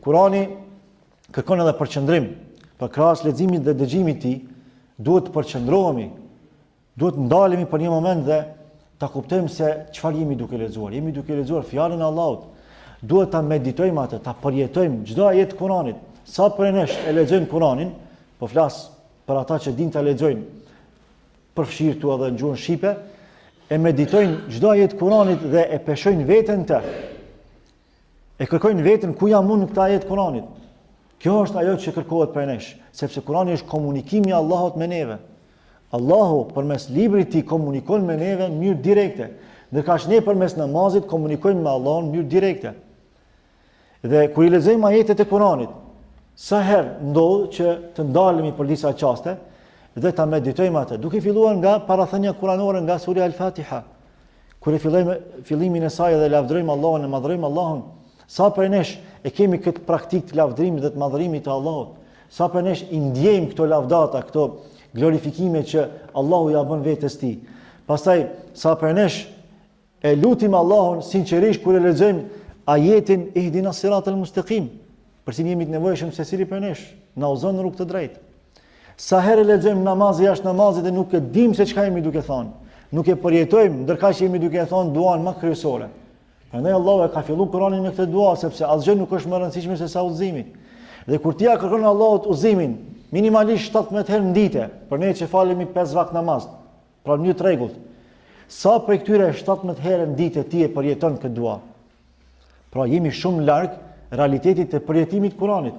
Kurani kërkon edhe përqendrim. Për krahas leximit dhe dëgjimit të tij, duhet të përqendrohemi, duhet të ndalemi për një moment dhe ta kuptojmë se çfarë jemi duke lexuar. Jemi duke lexuar fjalën e Allahut. Duhet ta meditojmë atë, ta përjetojmë çdo ajet të Kuranit. Sa për nesh e lexojnë Kuranin, po flas për ata që dinë ta lexojnë përfshirtu edhe në gjuhën shqipe, e meditojnë çdo ajet të Kuranit dhe e peshojnë veten të. E kërkojnë veten ku jam unë në këtë ajet të Kuranit. Kjo është ajo që kërkohet prej nesh, sepse Kurani është komunikimi i Allahut me neve. Allahu përmes librit të tij komunikon me neve në mënyrë direkte, ndërsa ne përmes namazit komunikojmë me Allahun në mënyrë direkte. Dhe kur i lexojmë ajetet e Kuranit, sa herë ndodh që të ndalemi për disa çaste dhe ta meditojmë atë, duke filluar nga parathënia kuranore nga Surja Al-Fatiha. Kur e fillojmë fillimin e saj dhe lavdërojmë Allahun e madhrojmë Allahun, sa për nesh e kemi këtë praktik të lavdërimit dhe të madhërimit të Allahut, sa për nesh i ndjejmë këto lavdata, këto glorifikime që Allahu ja bën vetes tij. Pastaj sa për nesh e lutim Allahun sinqerisht kur e lexojmë ajetin Ihdinas siratal mustaqim, përse jemi të nevojshëm secili për nesh, na udhëzon në rrugë të drejtë. Sa herë lexojmë namazin jashtë namazit dhe nuk e dimë se çka jemi duke thënë, nuk e përjetojmë ndërkaq jemi duke thënë duan më kryesore. Prandaj Allahu e ka filluar Kur'anin me këtë dua sepse asgjë nuk është më e rëndësishme se sa udhëzimi. Dhe kur ti ja kërkon Allahut udhëzimin, minimalisht 17 herë në ditë, për ne që falemi 5 vakt namaz, pra në një rregull. Sa prej këtyre 17 herë në ditë ti e përjeton këtë dua? Pra jemi shumë larg realitetit të përjetimit të Kuranit.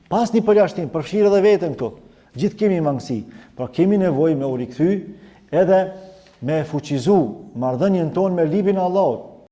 Pas një përjashtim, përfshirë edhe veten këtu. Gjithë kemi mangësi, pra kemi nevojë me u rikthy edhe me fuqizu marrëdhënien tonë me librin e Allahut.